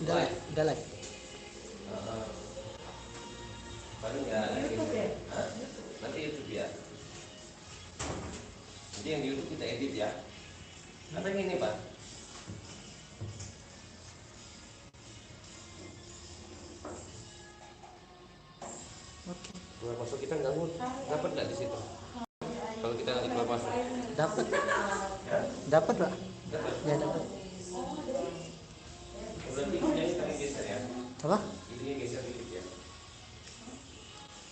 Udah live. Paling nggak YouTube ya? Hah? Nanti YouTube ya. Jadi yang di YouTube kita edit ya. Atau yang ini Pak? Oke. Keluar masuk kita ganggu. Dapat nggak di situ? Kalau kita keluar masuk. Dapat. Ya? Dapat, Pak. Dapat. Ya, dapat. Berarti ini kami geser ya. Apa? Ini geser dikit ya.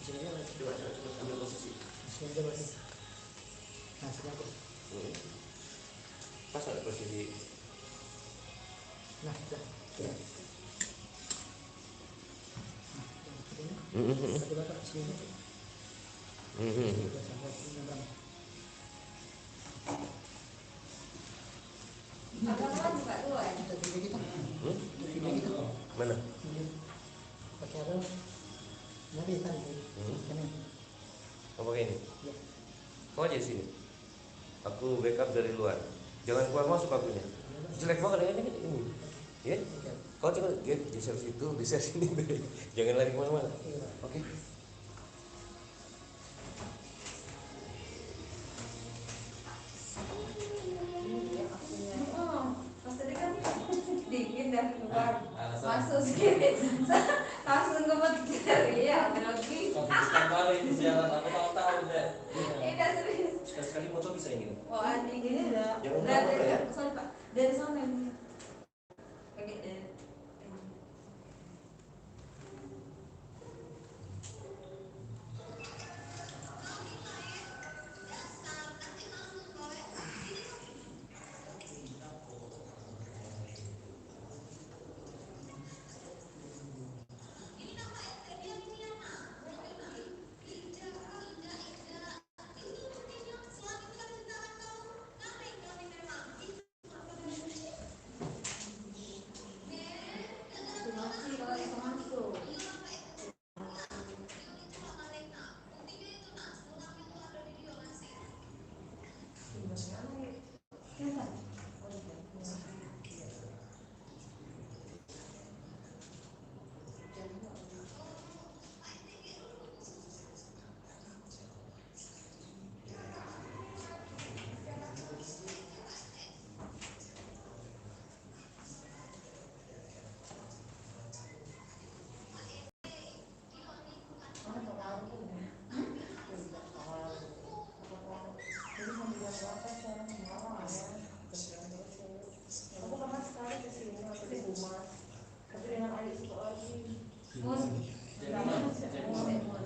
Coba ambil posisi. Sini aja berarti. Nah, sini aja. Pas ada posisi. Nah, sudah. Tadi Bapak sini. Sampai sini berapa? Apa buka dulu ya? Kita video kita. Video kita. Mana? Pakai apa? Nanti kan. Ini. Apa kayak ini? Ya. Kau aja sini. Aku backup dari luar. Jangan keluar masuk akunya. Jelek banget ini. Ya? Kau coba geser situ, geser sini deh. Jangan lari kemana-mana. Oke. Mas tadi kan dingin dah keluar, masuk sini, langsung ke ya lagi. Baru ini siaran aku tahu deh. Udah serius. Sekali motor bisa ini. Oh dingin dah. Jangan Dari lupa ya. sorry Pak, dari sana ini. Oke dari.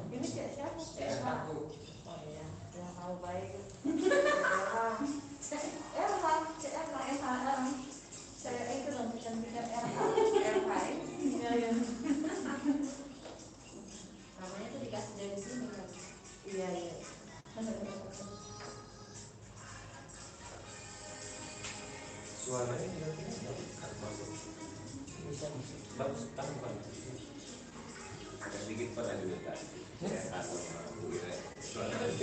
Ini siapa? Aku. Oh iya, yang tahu baik. Saya itu nanti cantikan RH. Iya. Namanya tuh dikasih dari sini kan? Iya. Suaranya kira-kira masuk. Bagus, tambah. Agak sedikit pernah juga kan. Ya, asal suaranya.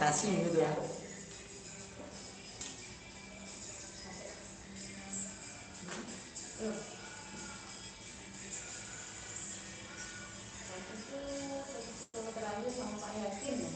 asing gitu ya. Terakhir sama Pak Yakin ya.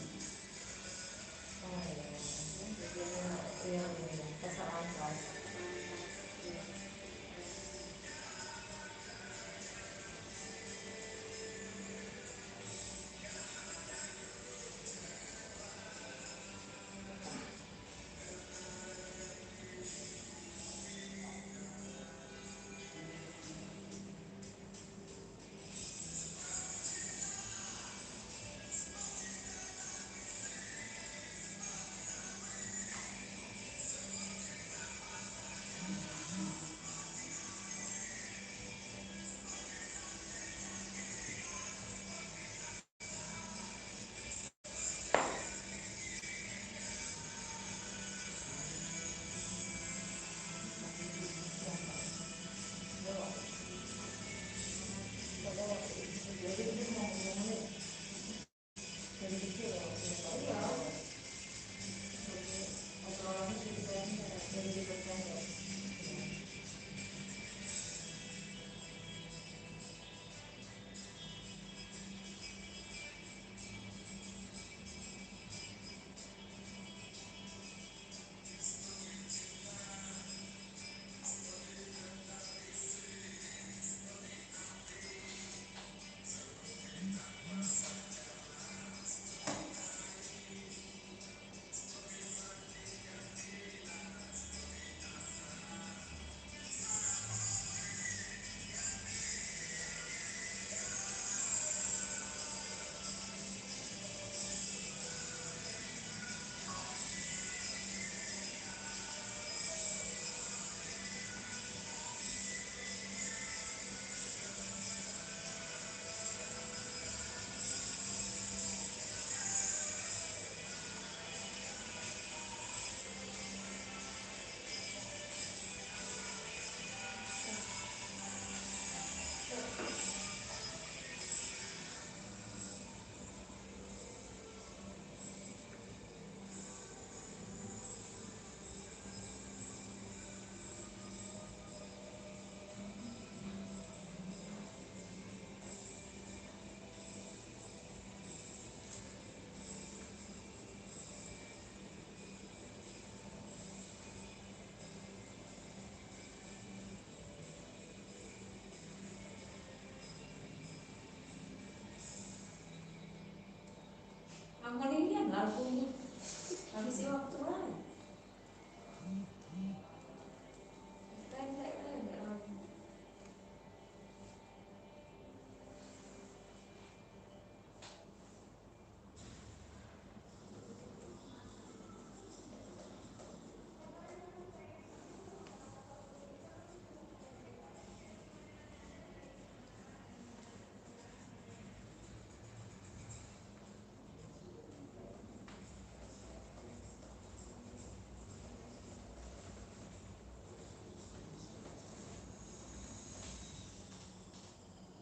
Angkon ini kan lagu habis waktu lah.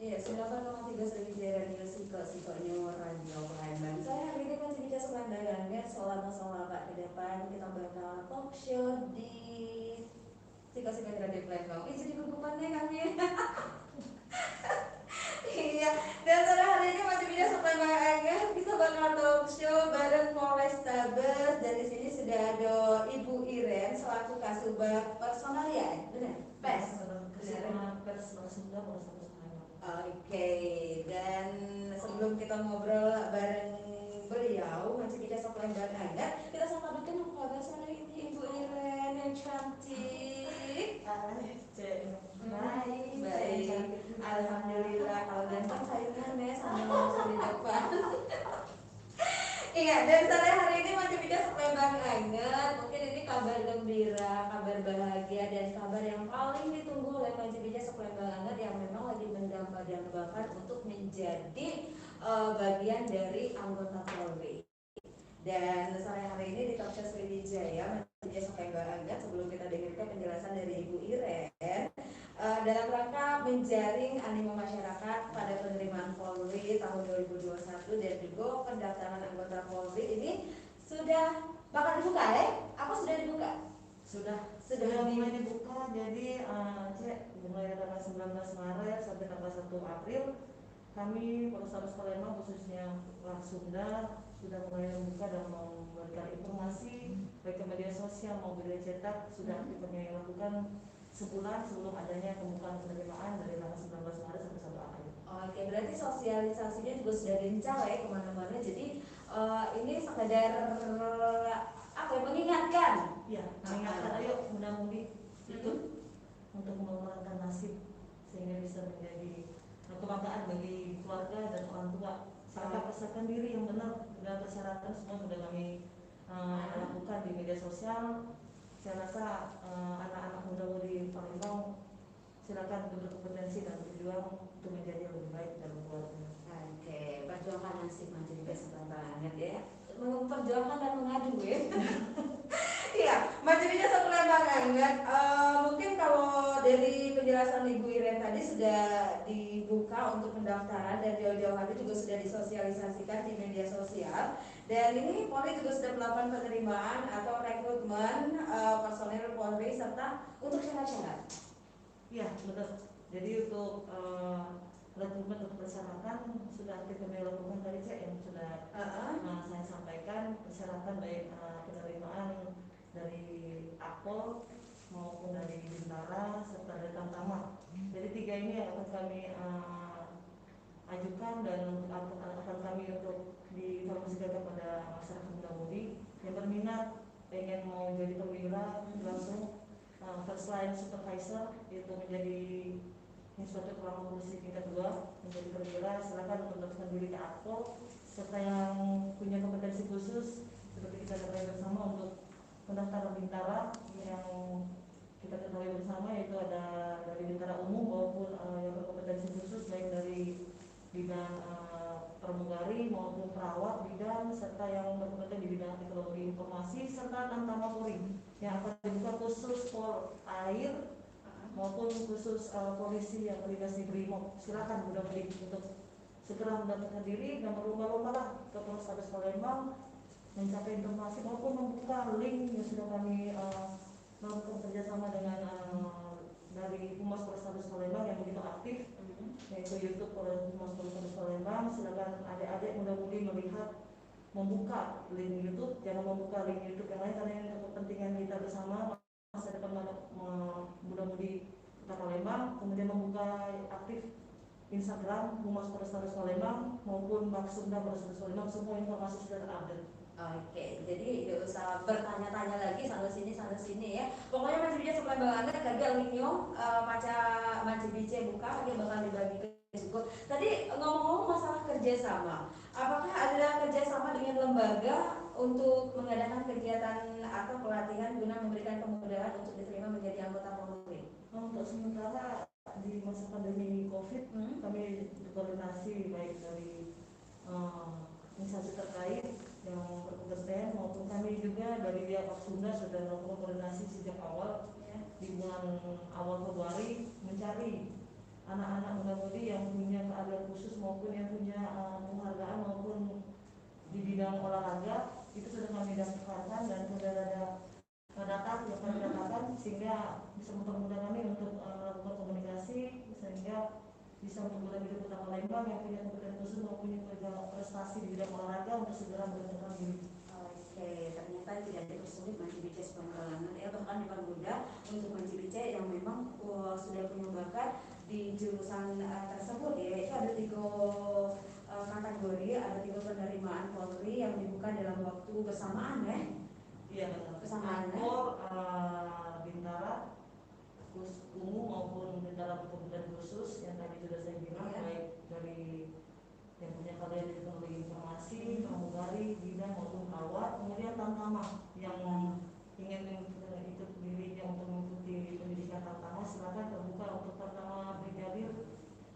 Iya, 98,3 Sriwijaya Radio Siko Radio Palembang. Saya hari ini masih bicara selandarannya soal Pak ke depan kita bakal talk show di Siko Radio Palembang. Ini jadi gugupannya kami. Iya, dan pada hari ini masih bicara selandarannya kita bakal talk show bareng Polrestabes dan di sini sudah ada Ibu Iren selaku Kasubag Personalia, benar? Pers. Oke, dan sebelum kita ngobrol bareng beliau, masih kita Palembang Hangat, kita sampaikan apa kabar sore ini Ibu Iren yang cantik. Baik. Alhamdulillah, kalau ganteng sayuran ya sama di depan. Iya, dan sore hari ini masih bicara Palembang Hangat. Mungkin ini kabar gembira, kabar bahagia, dan kabar yang paling ditunggu oleh masih bicara Palembang Hangat yang memang lagi mendambakan untuk menjadi bagian dari anggota Polri. Dan sore hari ini di Talk Show Sriwijaya masih bicara Palembang Hangat. Sebelum kita dengarkan penjelasan dari Ibu Iren, dalam rangka menjaring animo masyarakat pada penerimaan Polri tahun 2021 dan juga pendaftaran anggota Polri ini Sudah bakal dibuka ya? Apa sudah dibuka? Sudah mulai dibuka. Jadi Cek, mulai tanggal 19 Maret sampai tanggal 1 April kami Polrestabes Palembang khususnya Sunda sudah mulai membuka dan memberikan informasi baik ke media sosial maupun media cetak. Sudah aktif kami lakukan sebulan sebelum adanya pembukaan penerimaan dari tanggal 19 Maret sampai 1 April. Oke, berarti sosialisasinya juga sudah gencar ya kemana-mana. Jadi ini sekadar apa ya, mengingatkan. Ya, mengingatkan ayo mudah-mudi ikut untuk memerankan nasib sehingga bisa menjadi kebanggaan bagi keluarga dan orang tua. Silakan persiapkan diri yang benar dengan persyaratan semua sudah kami lakukan di media sosial. Saya rasa anak-anak muda di Palembang silakan berkompetensi dan berjuang untuk menjadi yang lebih baik dalam keluarga. Oke, perjuangan nasib menjadi best banget ya. Memperjuangkan dan mengadu ya. Iya, Majelisnya sekolah banget. Mungkin kalau dari penjelasan Ibu Iren tadi sudah dibuka untuk pendaftaran dan jauh-jauh hari juga sudah disosialisasikan di media sosial. Dan ini Polri juga sudah melakukan penerimaan atau rekrutmen personel Polri serta untuk syarat-syarat. Iya, betul. Jadi untuk rekrutmen untuk persyaratan sudah aktif kami lakukan tadi Cek yang sudah saya sampaikan. Persyaratan baik penerimaan dari Akpol maupun dari Bintara serta dari Tamtama. Jadi 3 ini yang akan kami ajukan dan akan kami untuk diinformasikan kepada masyarakat muda-mudi yang berminat pengen mau jadi perwira langsung first line supervisor, yaitu menjadi inspektur Kepala Polisi tingkat 2 menjadi perwira. Silakan untuk mendaftarkan diri ke Akpol serta yang punya kompetensi khusus seperti kita ketahui bersama untuk pendaftaran Bintara yang kita ketahui bersama yaitu ada dari Bintara umum maupun yang berkompetensi khusus baik dari bidang pramugari maupun perawat bidang serta yang berkompetensi di bidang teknologi informasi serta Tamtama Polri yang akan dibuka khusus air maupun khusus polisi yang bertugas di Brimob. Silakan mudah-mudahan untuk segera mendaftarkan diri dan berlomba-lomba lah ke Polrestabes Palembang mencapai informasi maupun membuka link yang sudah kami melakukan kerjasama dengan dari Humas Polrestabes Palembang yang begitu aktif, yaitu YouTube Humas Polrestabes Palembang. Silakan adik-adik mudah-mudahan melihat membuka link YouTube, jangan membuka link YouTube yang lain karena ini untuk kepentingan kita bersama masa depan mudah-mudahan Kota Palembang. Kemudian membuka aktif Instagram Humas Polrestabes Palembang maupun Sunda Polrestabes Palembang, semua informasi sudah terupdate. Oke, jadi tidak usah bertanya-tanya lagi sana sini ya. Pokoknya Majelisnya sekolah banget gagal linknya Majelisnya buka lagi bakal dibagi ke juga. Tadi ngomong-ngomong masalah kerjasama, apakah ada kerjasama dengan lembaga untuk mengadakan kegiatan atau pelatihan guna memberikan kemudahan untuk diterima menjadi anggota Polri? Untuk sementara di masa pandemi COVID kami berkoordinasi baik dari instansi terkait yang berkompeten maupun kami juga dari pihak Sunda sudah melakukan koordinasi sejak awal di bulan awal Februari mencari anak-anak muda-mudi yang punya keahlian khusus maupun yang punya penghargaan maupun di bidang olahraga itu sudah kami daftarkan dan sudah ada data yang kami dapatkan sehingga bisa mempermudah kami untuk melakukan komunikasi sehingga bisa mempermudah hidup Kota Palembang yang punya kompetensi khusus maupun yang punya prestasi di bidang olahraga untuk segera mendaftarkan diri. Oke, ternyata tidak dipersulit Majelisnya sepengalangan ya, bahkan dipermudah untuk Majelisnya yang memang sudah punya bakat di jurusan tersebut ya. Itu ada 3 kategori, ada 3 penerimaan Polri yang dibuka dalam waktu bersamaan ya. Iya benar. Bersamaan ya. Bintara umum maupun Bintara berkompetensi khusus yang tadi sudah saya bilang baik dari yang punya keahlian di teknologi informasi, pramugari, bidang maupun perawat. Kemudian Tamtama yang ingin ikut dirinya untuk mengikuti pendidikan Tamtama silakan terbuka untuk Tamtama Brigadir,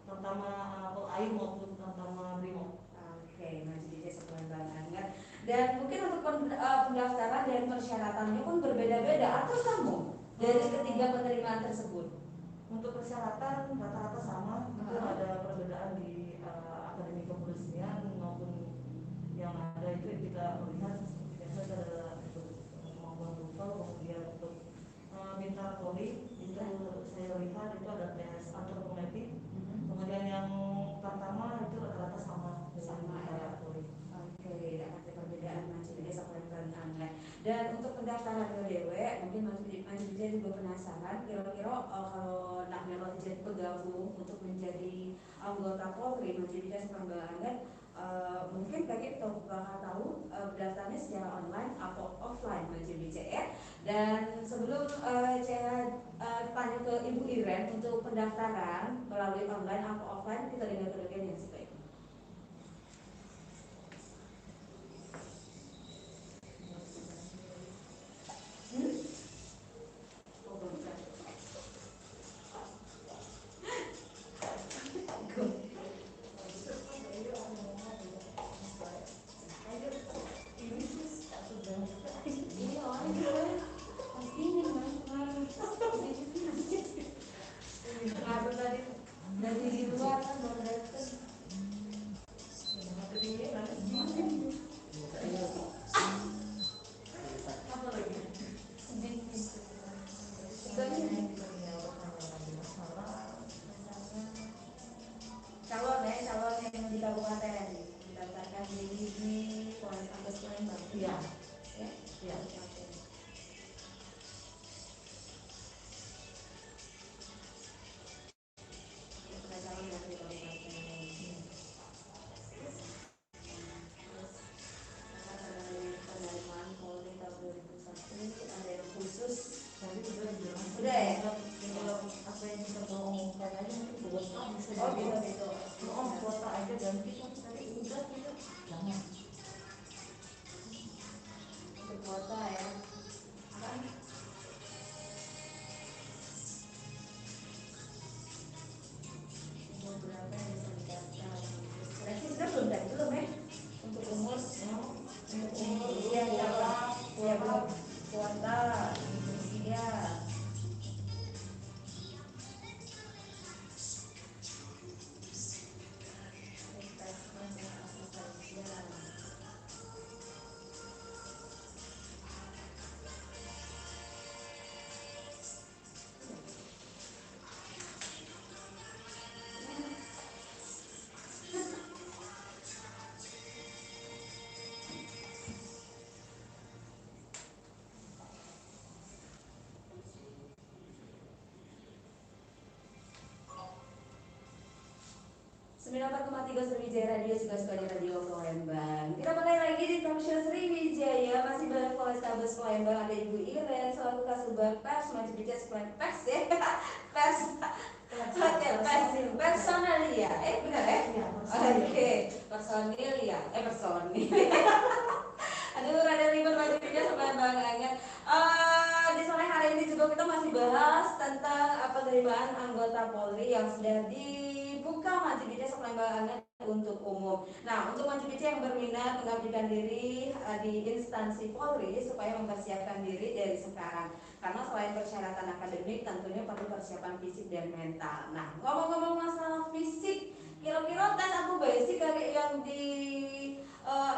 Tamtama Polair maupun Tamtama Brimob. Oke, Majelisnya sekolah banget. Dan mungkin untuk pendaftaran dan persyaratannya pun berbeda-beda atau sama dari ketiga penerimaan tersebut? Untuk persyaratan rata-rata sama, itu ada perbedaan di akademi kepolisian maupun yang ada itu kita melihat biasa persyaratan itu ada tes antropometri. Kemudian yang pertama itu rata-rata sama ya. Oke, tidak ada perbedaan Manci Bija sama yang anget. Dan untuk pendaftaran ke DW, mungkin Manci Bija juga penasaran kira-kira kalau nak melok jadi bergabung untuk menjadi anggota Polri Manci Bija sama anget, mungkin bagi kita bakal tahu pendaftarannya secara online atau offline Manci Bija ya. Dan sebelum saya tanya ke Ibu Iren untuk pendaftaran melalui online atau offline, kita dengar dulu yang sih Pak. Dari luar kan baru datang. Apa lagi? Calon yang di kabupaten didaftarkan di Polres Palembang. Iya. Ya. Iya. Kuota aja ganti tadi udah kita jangan Kuota ya. Apaan? Berapa yang bisa didaftar? Seleksi sudah belum dari belum ya? Untuk umur, usia berapa? Kuota, usia. Sembilan 4,3 Sriwijaya Radio juga suka di Radio Palembang. Kita mulai lagi di talk show Sriwijaya. Masih bareng Polrestabes Palembang, ada Ibu Iren selaku Kasubag Pers Manci Bija Pers ya. Pers. Oke, personal ya. Benar ya? Oke, personil ya. Personil. Aduh, rada ribet Manci Bija Palembang banget. Di sore hari ini juga kita masih bahas tentang penerimaan anggota Polri yang sudah dibuka Manci Bija Palembang untuk umum. Nah, untuk Manci Bija yang berminat mengabdikan diri di instansi Polri supaya mempersiapkan diri dari sekarang. Karena selain persyaratan akademik, tentunya perlu persiapan fisik dan mental. Nah, ngomong-ngomong masalah fisik, kira-kira tes aku basic kayak yang di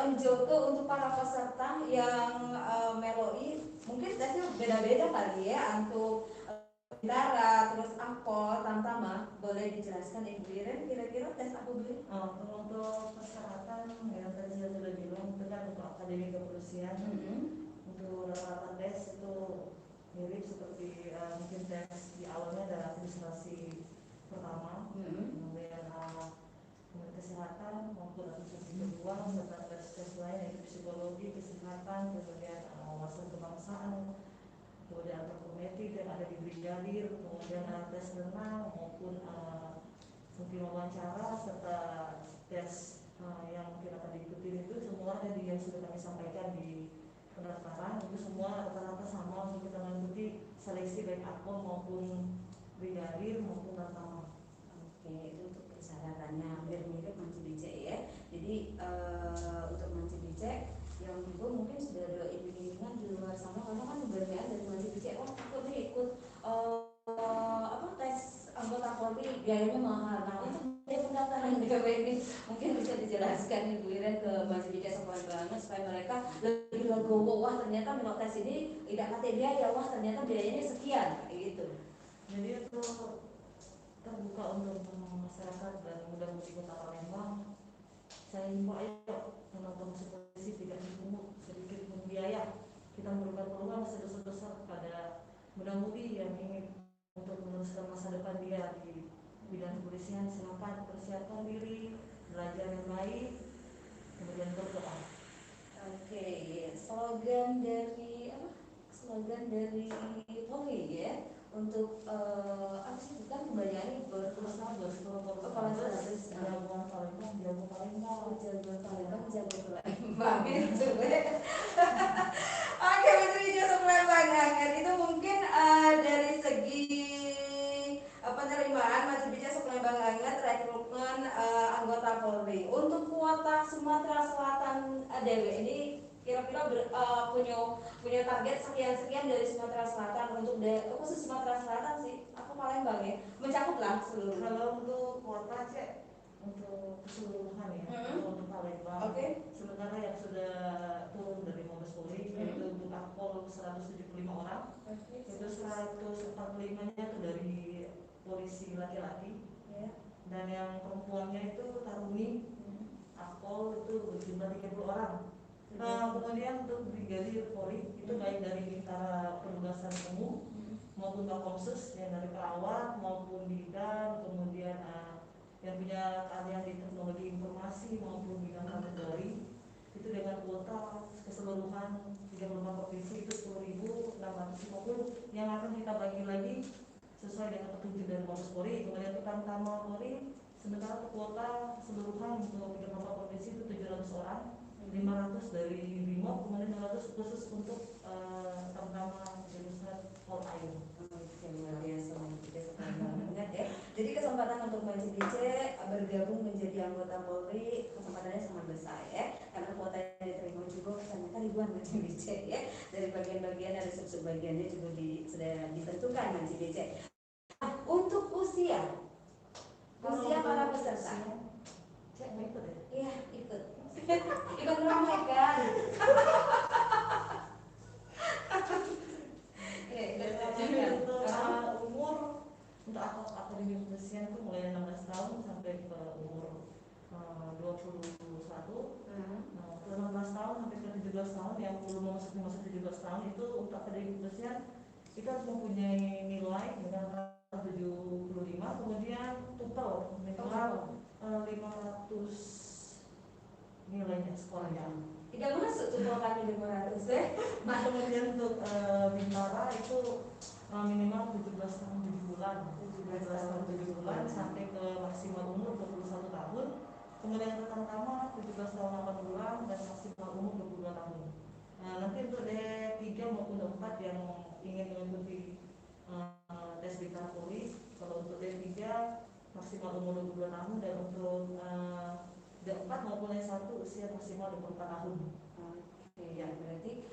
Njoko untuk para peserta yang meloi, mungkin tesnya beda-beda kali ya untuk Dara, terus Angkot, Tamtama, boleh dijelaskan Ibu Iren kira-kira tes aku beli? Untuk persyaratan yang tadi saya sudah bilang itu kan untuk akademik kepolisian. Untuk rata-rata tes itu mirip seperti mungkin tes di awalnya adalah administrasi pertama, kemudian kesehatan maupun administrasi kedua, serta tes lain yaitu psikologi, kesehatan, kemudian wawasan kebangsaan, kemudian antropometri yang ada di brigadir, kemudian tes renang maupun mungkin wawancara, serta tes yang mungkin akan diikuti itu semua ada yang sudah kami sampaikan di pendaftaran. Itu semua rata-rata sama untuk kita mengikuti seleksi baik akpol maupun brigadir maupun tamtama. Oke, itu untuk persyaratannya hampir mirip Manci Bija ya. Jadi untuk Manci Bija yang juga mungkin sudah ada iming-imingan di luar sana, karena kan kebanyakan dari Manci Bija aku nih ikut tes anggota Polri biayanya mahal. Nah, untuk biaya pendaftaran DW ini mungkin bisa dijelaskan Ibu Iren ke Manci Bija sekolah banget supaya mereka lebih legowo, wah ternyata menurut tes ini tidak pakai biaya, wah ternyata biayanya sekian kayak gitu. Jadi untuk terbuka untuk masyarakat dan mudah-mudahan kota Palembang. Saya himbau ayo menonton musuh polisi tidak dipungut sedikit pun biaya. Kita memberikan peluang sebesar-besar kepada muda-mudi yang ingin untuk meneruskan masa depan dia di bidang kepolisian. Silakan persiapkan diri, belajar yang baik, kemudian berdoa. Oke, slogan dari apa? Slogan dari Polri ya untuk apa sih, bukan kebanyakan kepala status jagoan Palembang, jago Palembang, jago Palembang, jago Palembang itu. Oke, Menteri Jasa Palembang itu mungkin dari segi penerimaan Menteri Jasa Palembang rekrutmen anggota Polri untuk kuota Sumatera Selatan Dewi ini kira-kira punya target sekian dari Sumatera Selatan untuk khusus Sumatera Selatan sih apa Palembang ya mencakup lah seluruh. Kalau untuk kuota cek untuk keseluruhan ya, untuk Palembang. Sementara yang sudah turun dari Mabes Polri yaitu untuk Akpol 175 orang, itu 145-nya itu dari polisi laki-laki, dan yang perempuannya itu Taruni Akpol itu berjumlah 30 orang. Kemudian untuk Brigadir Polri itu baik dari Bintara Penugasan Umum maupun Kapolsus yang dari perawat maupun bidan, kemudian yang punya keahlian di teknologi informasi maupun bidang kategori itu dengan kuota keseluruhan 34 provinsi itu 10.650 yang akan kita bagi lagi sesuai dengan petunjuk dari Mabes Polri. Kemudian untuk Tamtama Polri sementara kuota keseluruhan untuk 34 provinsi itu 700 orang, 500 dari Brimob, kemudian 200 khusus untuk Tamtama jurusan Polair. Luar biasa banget ya. Jadi kesempatan untuk Mbak Cibice bergabung menjadi anggota Polri kesempatannya sangat besar ya. Karena kuota yang diterima juga ternyata ribuan Mbak Cibice ya. Dari bagian-bagian ada sub-sub bagiannya juga sudah ditentukan Mbak Cibice. Untuk usia para peserta. Cek mau ikut ya? Iya ikut. Ikut ramai kan. Untuk umur untuk akademi kepolisian itu mulai 16 tahun sampai ke umur 21. Untuk 16 tahun sampai ke 17 tahun yang belum memasuki masa 17 tahun itu untuk akademi kepolisian kita harus mempunyai nilai dengan 75, kemudian total minimal 500 nilainya skornya. Tidak masuk tuh kalau kami 500 ya. Kemudian untuk Bintara itu minimal 17 tahun 7 bulan, 17 tahun 7 bulan sampai ke maksimal umur 21 tahun. Kemudian untuk Tamtama 17 tahun 8 bulan dan maksimal umur 22 tahun. Nanti untuk D3 maupun D4 yang ingin mengikuti tes Bintara Polri, kalau untuk D3 maksimal umur 22 tahun dan untuk D4 maupun S1 usia maksimal 24 tahun. Ya, berarti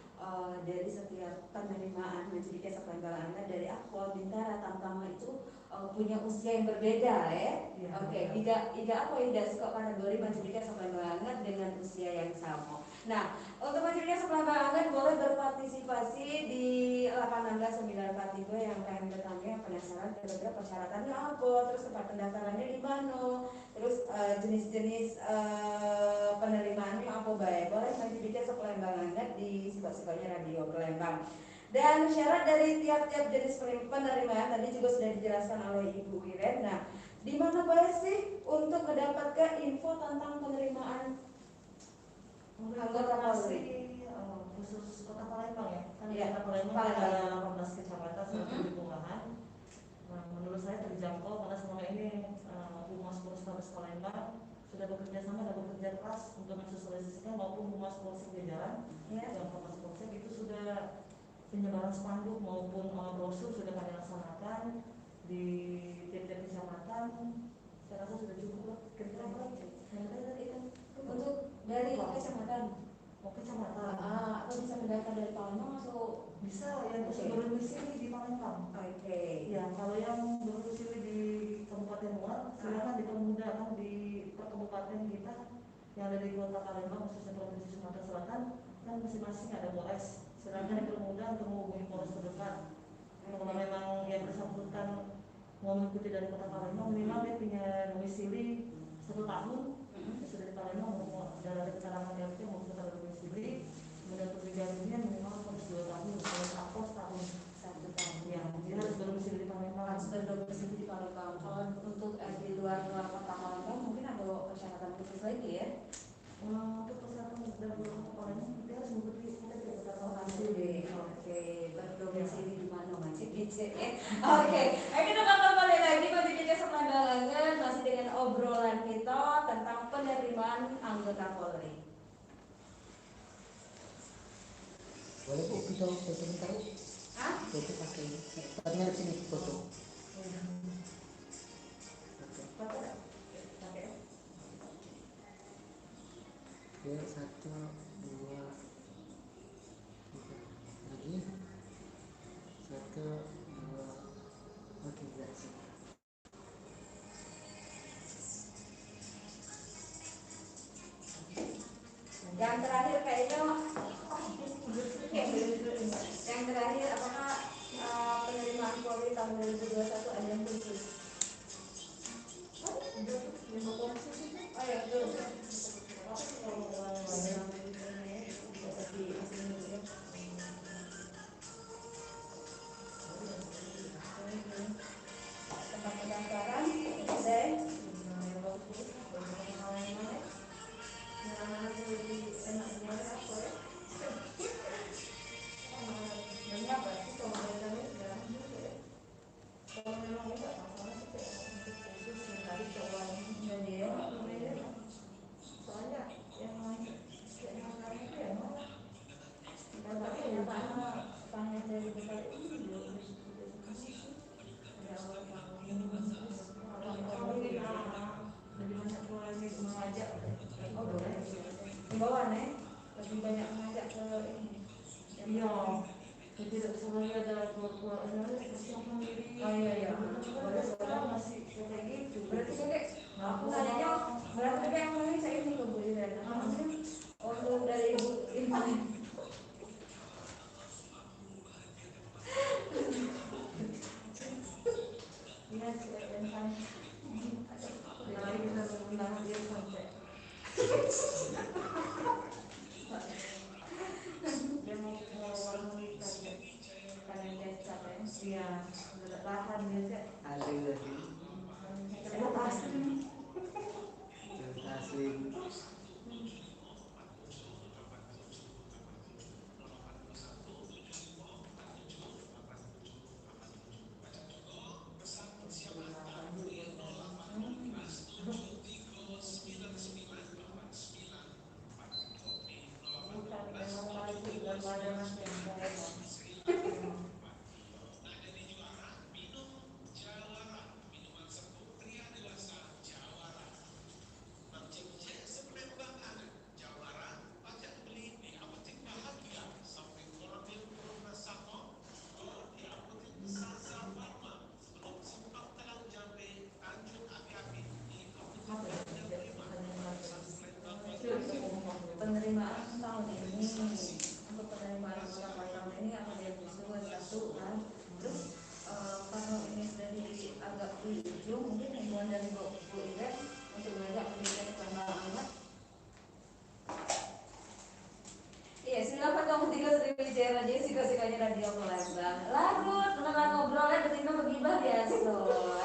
dari setiap penerimaan menjadi Jasa Palembang dari Akpol, Bintara, Tamtama itu punya usia yang berbeda ya. Tidak apa ya, tidak suka kategori menjadi Jasa Palembang dengan usia yang sama. Nah, untuk menjadi Jasa Palembang boleh berpartisipasi di 816-943 yang pengen bertanya, yang penasaran kira-kira persyaratannya apa, terus tempat pendaftarannya di mana, terus jenis-jenis penerimaannya apa baik, boleh menjadi Jasa Palembang di sibak-sibaknya Radio Palembang. Dan syarat dari tiap-tiap jenis penerimaan tadi juga sudah dijelaskan oleh Ibu Wiren. Nah, di mana boleh sih untuk mendapatkan info tentang penerimaan anggota Polri? Khusus Kota Palembang ya? Kan Ya, Kota Palembang ada 18 kecamatan, 107 kelurahan. Menurut saya terjangkau karena selama ini Humas Polrestabes Palembang sudah bekerja sama dan bekerja keras untuk mensosialisasikan maupun Humas Polsek jajaran yang Humas Polsek itu sudah penyebaran spanduk maupun brosur sudah kami laksanakan di tiap-tiap kecamatan. Saya rasa sudah cukup lah. Kira-kira apa lagi? Untuk dari kecamatan. Kecamatan. Atau bisa mendaftar dari Palembang atau bisa yang berdomisili di Palembang. Ya, kalau yang berdomisili di Kabupaten Muar, silakan dipermudahkan di kabupaten kita yang ada di Kota Palembang khususnya Provinsi Sumatera Selatan kan masing-masing ada Polres. Silakan dipermudah untuk menghubungi Polres terdekat. Kalau memang yang bersangkutan mau mengikuti dari Kota Palembang minimal dia punya domisili 1 tahun sudah di Palembang, mau dari keterangan RT mau kita domisili, kemudian untuk dijaminnya minimal harus 2 tahun, kalau sapos tahun 1 tahun. ya, dia harus berdomisili di Palembang. Harus berdomisili di Palembang. Kalau untuk di luar Kota Palembang mungkin ada persyaratan khusus lagi ya. Untuk persyaratan dari luar Kota Palembang dia harus mengikuti kita tidak domisili. Oke, berdomisili di mana masih kecil ya. Oke, ayo kita bakal balik lagi masih kita sepandangan masih dengan obrolan kita tentang penerimaan anggota Polri. Boleh Bu, foto bentar Bu. Foto pakai tadi ada sini foto. Oke, 1, 2, 3 lagi. 1, 2, oke, sih. Yang terakhir kayaknya yang terakhir apakah penerimaan Polri tahun 2021 ada yang khusus? Oh ya betul. Tempat pendaftaran selesai. Himbauan ya, lebih banyak mengajak ke ini. Iya, tidak semuanya ada keluar persiapan diri. Oh iya. Sekarang masih kayak gitu. Berarti kakek, aku tanyanya berarti kakek yang mulai saya ini ke Bu Irena. Untuk dari Ibu Irena. Iya, dan kan. Nanti kita mengundang dia sampai. Dia mau warna saja. Karena dia capek. Iya, sudah tahan dia. Asing lagi. Saya pasti. Asing. Penerimaan tahun ini untuk penerimaan anggota Polri tahun ini akan ada khusus satu kan. Terus karena ini sudah agak di ujung, mungkin himbauan dari Bu Iren untuk mengajak pendidikan kepada anak. Iya, silakan kamu tiga Sriwijaya Jessica-sikanya Radio Palembang. Larut, menekan ngobrolnya ketimbang begibah biasa loh.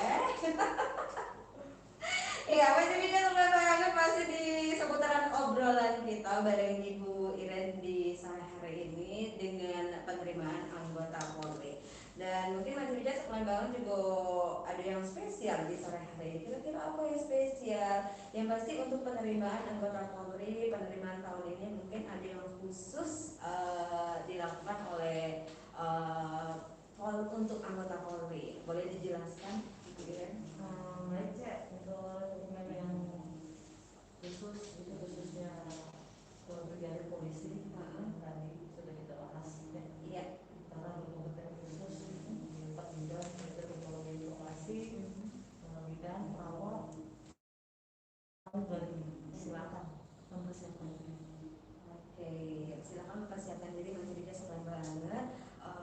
Iya, masih bicara banget masih di seputaran obrolan kita bareng Ibu Iren di sore hari ini dengan penerimaan anggota Polri. Dan mungkin masih bicara Palembang juga ada yang spesial di sore hari ini. Kira-kira apa yang spesial? Yang pasti untuk penerimaan anggota Polri, penerimaan tahun ini mungkin ada yang khusus dilakukan oleh untuk anggota Polri. Boleh dijelaskan, Ibu Iren? Baik, Cek. Untuk dokumen yang khusus itu khususnya Brigade Polisi tadi sudah kita bahas ya. Iya. Karena berkompeten khusus di 4 bidang yaitu teknologi informasi, bidang perawat, silakan mempersiapkan diri. Oke, silakan mempersiapkan diri masih bisa senang banget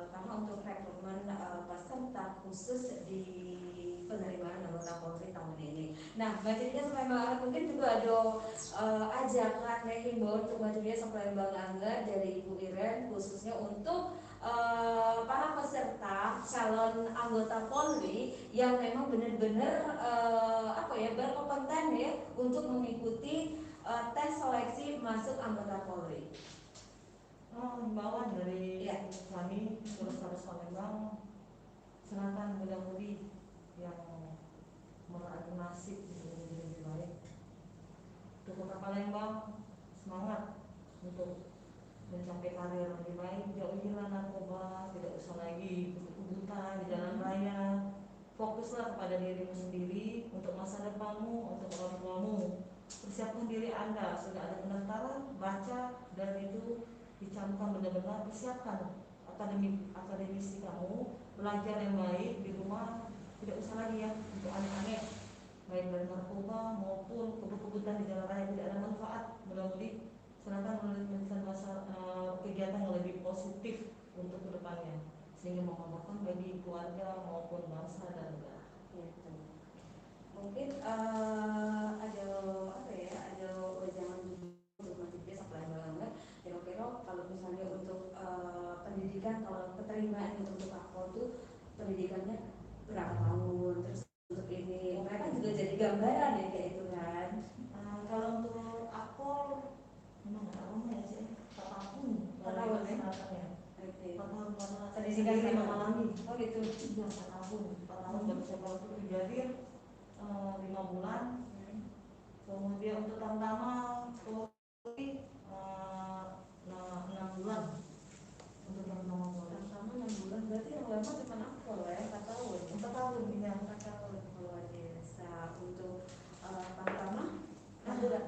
karena untuk rekrutmen peserta khusus di penerimaan anggota Polri tahun ini. Nah, Majelis Palembang mungkin juga ada ajakan himbauan untuk Majelis Palembang Anget dari Ibu Iren khususnya untuk para peserta calon anggota Polri yang memang benar-benar berkompeten ya untuk mengikuti tes seleksi masuk anggota Polri. Himbauan dari kami Polrestabes Palembang, silakan mudah-mudi yang menaati nasib menjadi lebih baik. Untuk Kota Palembang semangat untuk mencapai karir lebih baik, jauhilah narkoba, tidak usah lagi kebut-kebutan di jalan raya. Fokuslah kepada dirimu sendiri, untuk masa depanmu, untuk orang tuamu. Persiapkan diri Anda, sudah ada pendaftaran, baca, dan itu dicamkan benar-benar. Persiapkan akademisi kamu, belajar yang baik di rumah, tidak usah lagi ya untuk aneh-aneh, baik dari narkoba maupun kebut-kebutan di jalan raya, tidak ada manfaat. Mudah-mudahan silakan melanjutkan kegiatan yang lebih positif untuk kedepannya, sehingga membahagiakan bagi keluarga maupun bangsa dan negara. Gitu. Mungkin ada wejangan untuk Majelis Palembang. Kira-kira kalau misalnya untuk pendidikan, kalau keterima untuk akpol itu pendidikannya berapa tahun, terus untuk ini mereka juga jadi gambaran ya kayak itu kan. Kalau untuk akpol memang nggak lama ya sih, 4 tahun ya. Oke. 4 tahun karena saya Pendidikan sendiri mengalami. Oh gitu. Iya 4 tahun baru saya kalau itu kejadian 5 bulan. Kemudian untuk tamtama Polri 6 bulan. Untuk tamtama Polri. Tamtama 6 bulan berarti yang lama cuma akpol ya 4 tahun. 4 tahun ya. 4 tahun luar biasa. Untuk tamtama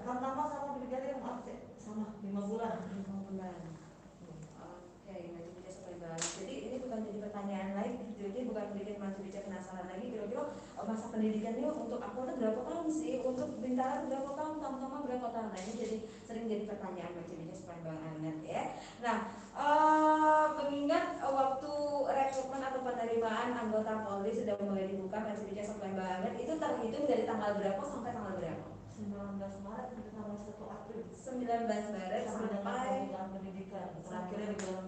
tamtama sama kejadian sama 5 bulan. 5 bulan. Oke, nanti bisa sampai bahas. Jadi ini bukan jadi pertanyaan lain, jadi bukan bikin Mas Bija penasaran lagi. Kira-kira masa pendidikannya untuk aku itu berapa tahun sih? Untuk Bintara berapa tahun? Tamtama berapa tahun? Nah ini jadi sering jadi pertanyaan Mas Bija supaya Bang Anet ya. Nah, mengingat waktu rekrutmen atau penerimaan anggota Polri sudah mulai dibuka, Mas Bija supaya Bang Anet itu terhitung dari tanggal berapa sampai tanggal berapa? 19 Maret sampai tanggal 1 April. 19 Maret sampai pendidikan. Terakhirnya di bulan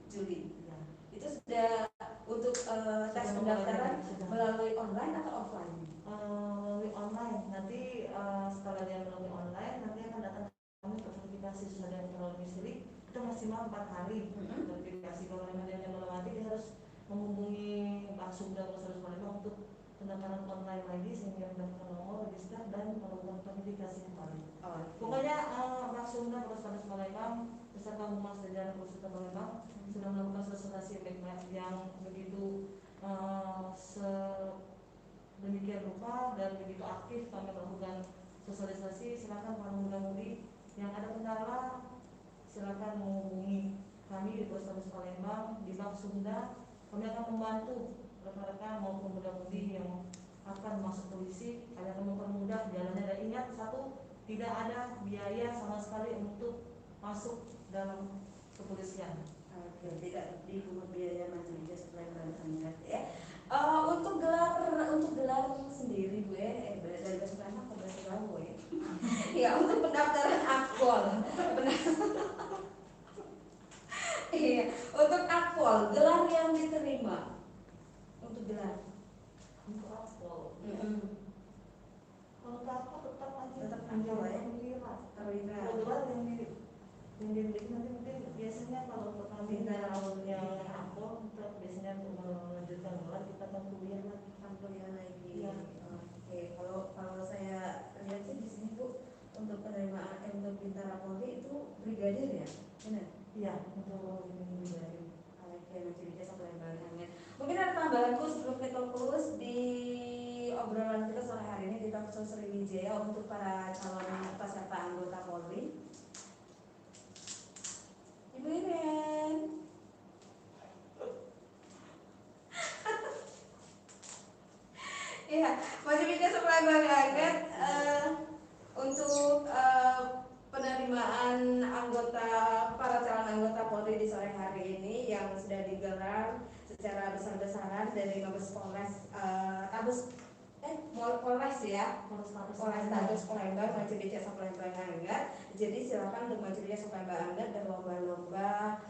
Juli. Ya. Itu sudah untuk tes pendaftaran melalui online atau offline? Melalui online. Nanti setelah dia melalui online, nanti akan datang kami untuk verifikasi sudah ada domisili. Itu maksimal 4 hari verifikasi. Kalau memang dia melewati, dia harus menghubungi Pak Sumda Polrestabes Palembang untuk pendaftaran online lagi sehingga mendaftar nomor register dan melakukan verifikasi kembali. Pokoknya Pak Sumda Polrestabes Palembang beserta Humas Jajaran Polrestabes Palembang sudah melakukan sosialisasi yang begitu demikian rupa dan begitu aktif kami melakukan sosialisasi. Silakan para muda-mudi yang ada kendala silakan menghubungi kami di Polrestabes Palembang di Bang Sunda. Kami akan membantu rekan-rekan maupun muda-mudi yang akan masuk polisi, kami akan mempermudah jalannya. Dan ingat satu, tidak ada biaya sama sekali untuk masuk dalam kepolisian. Oke, tidak dipungut biaya Majelis Palembang Anget ya. Untuk gelar sendiri gue dari bahasa Palembang ke bahasa Jawa ya. Ya untuk pendaftaran akpol. Iya, untuk akpol gelar yang diterima. Untuk gelar. Untuk akpol. Kalau akpol tetap akpol ya. Perwira. Gelar yang dimiliki nanti mungkin biasanya kalau pertandingan yang akpol biasanya untuk melanjutkan gelar kita akan kuliah lagi. Ya. Oke, kalau saya lihat sih di sini Bu untuk penerimaan untuk Bintara Polri itu brigadir ya, benar? Iya, untuk brigadir. Oke, masih bisa sampai banget. Mungkin ada tambahan Bu sebelum kita close di obrolan kita sore hari ini di Talkshow Sriwijaya untuk para calon peserta anggota Polri. Ibu Iren. Iya, masih bisa sampai banget untuk penerimaan para calon anggota Polri di sore hari ini yang sudah digelar secara besar-besaran dari Mabes Polres Polrestabes Polres ya, Polrestabes Palembang, maju bijak Palembang Anggar. Jadi silakan untuk maju bijak Palembang Anggar berlomba-lomba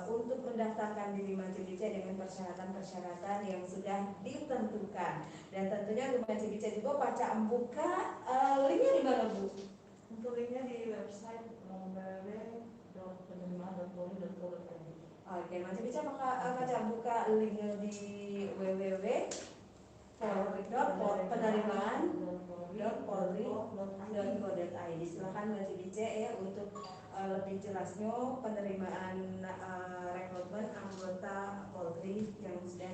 untuk mendaftarkan diri maju bijak dengan persyaratan-persyaratan yang sudah ditentukan. Dan tentunya untuk maju bijak juga Paca membuka linknya di mana Bu? Untuk linknya di website www.penerimaan.polri.co.id. Oke, maju bijak Paca buka linknya di www.penerimaan.polri.co.id. Silakan maju bijak ya untuk lebih jelasnya penerimaan rekrutmen anggota Polri yang sudah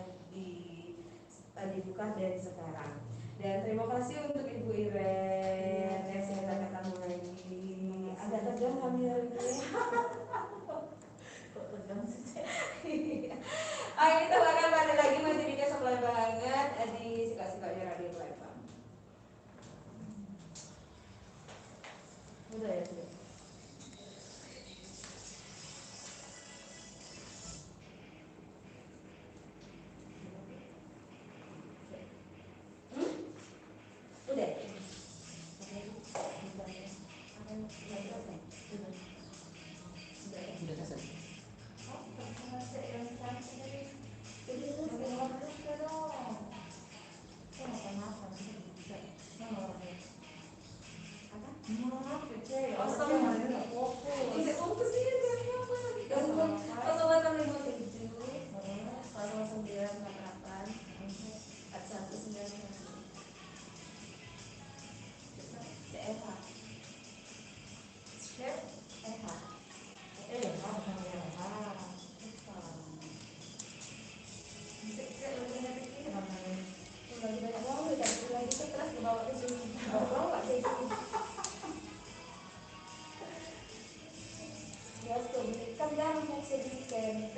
dibuka dari sekarang. Dan terima kasih untuk Ibu Iren yang sudah ketemu lagi. Agak tegang kami hari ini. Kok tegang sih? Kita bakal balik lagi masih di Desa Palembang di Suka-Suka Radio Palembang. Udah ya, sudah. Udah. Sudah selesai. Ya, kan jangan mau sedikit.